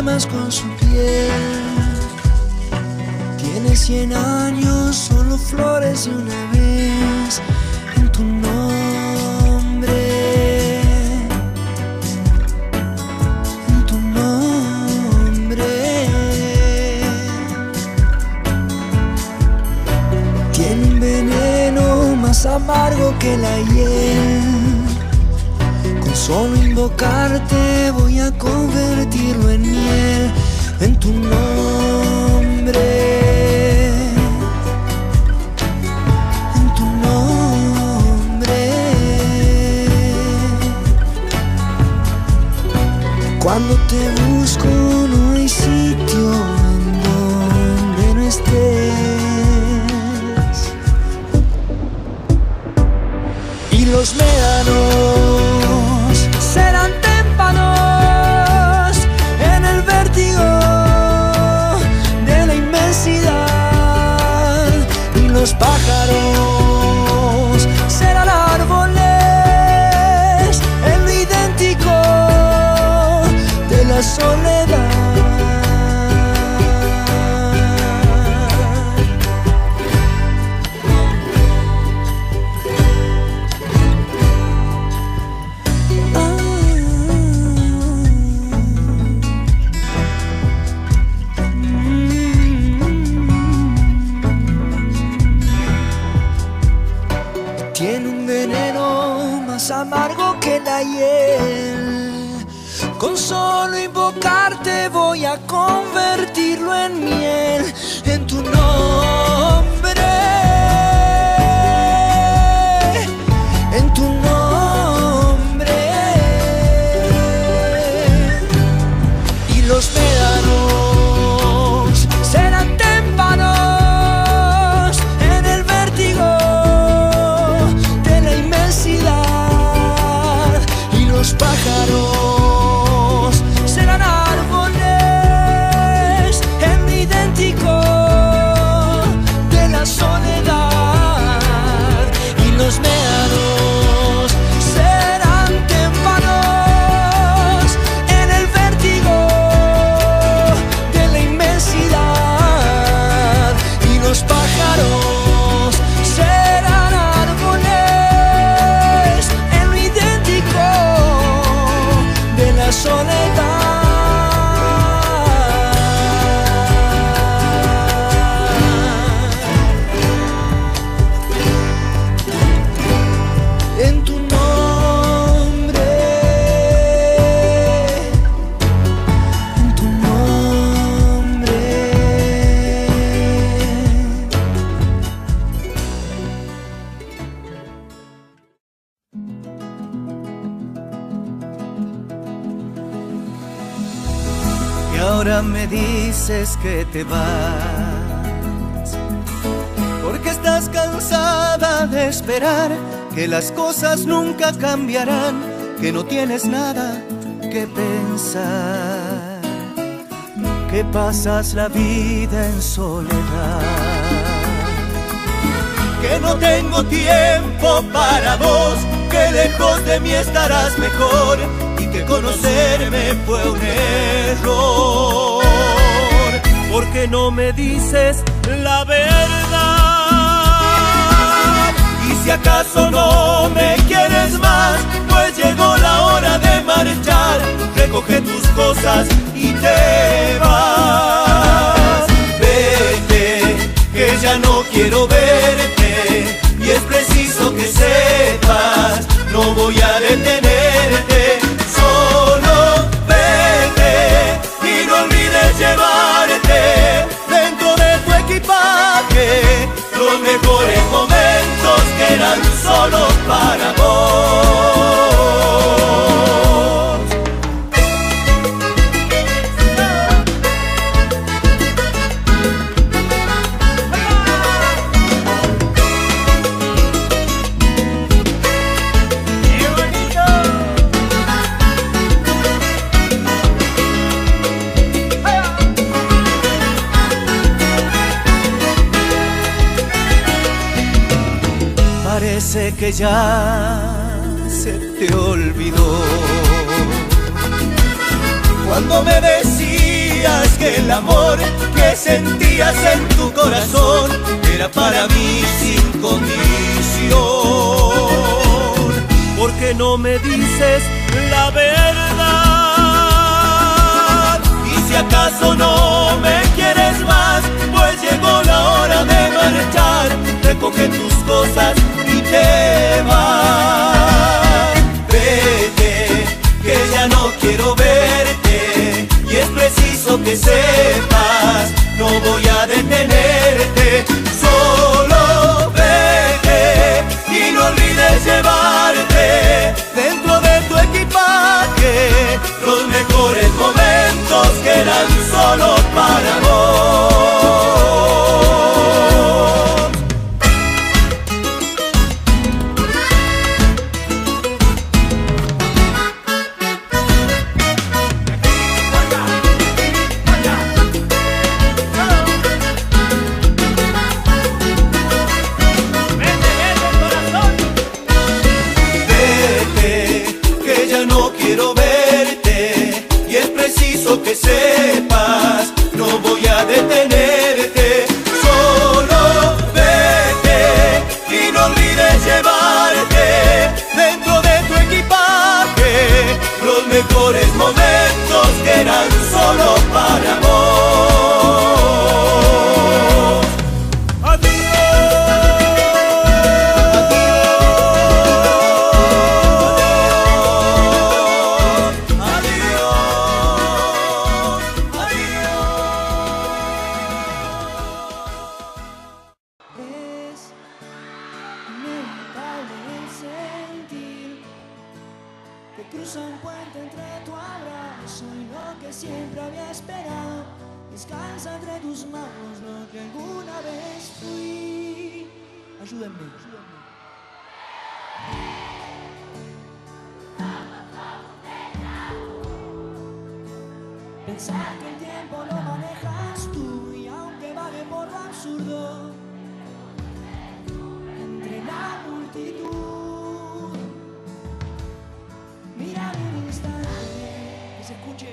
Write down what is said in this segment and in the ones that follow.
problemas con su piel. Tiene 100 años, solo flores de una vez en tu nombre. En tu nombre. Tiene un veneno más amargo que la hiel. Con solo invocarte voy a convertirlo en miel. En tu nombre. En tu nombre. Cuando te busco no hay sitio en donde no estés. Y los médanos serán témpanos en el vértigo de la inmensidad. Y los pájaros serán árboles en lo idéntico de la soledad. Tiene un veneno más amargo que la hiel. Con solo invocarte voy a convertirlo en miel. En tu nombre. En tu nombre. Y los médanos serán témpanos en el vértigo de la inmensidad. Y los pájaros serán árboles en lo idéntico de la soledad. Y los médanos serán témpanos en el vértigo de la inmensidad. Y los pájaros serán árboles en lo idéntico de la soledad. En tu nombre. En tu nombre. Y ahora me dices que te vas, porque estás cansada de esperar que las cosas nunca cambiarán, que no tienes nada que pensar, que pasas la vida en soledad, que no tengo tiempo para vos, que lejos de mí estarás mejor y que conocerme fue un error. Porque no me dices la verdad, y si acaso no me quieres más, pues llegó la hora de marchar. Recoge tus cosas y te vas. Vete, que ya no quiero verte, y es preciso que sepas, no voy a detenerte. Solo vete y no olvides llevarte dentro de tu equipaje los mejores momentos que eran solo para vos. Parece que ya se te olvidó cuando me decías sabías que el amor que sentías en tu corazón era para mí sin condición. ¿Por qué no me dices la verdad? Y si acaso no me quieres más, pues llegó la hora de marchar. Recoge tus cosas y te vas. Vete, que ya no quiero verte, y es preciso que sepas, no voy a detenerte. Solo vete y no olvides llevarte dentro de tu equipaje los mejores momentos que eran solo para vos. Que sepas, no voy a detenerte. Solo vete y no olvides llevarte dentro de tu equipaje los mejores momentos que eran solo para vos. Adiós. Cruza un puente entre tu abrazo y lo que siempre había esperado. Descansa entre tus manos lo que alguna vez fui. Ayúdenme. Pensar que el tiempo lo manejas tú, y aunque vale por lo absurdo, entre la multitud, mira un instante, que se escuche.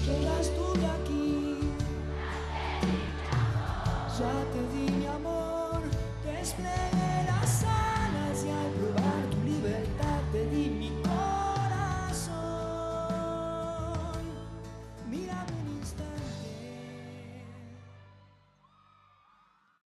Yo ya estuve aquí, ya te di mi amor, desplegué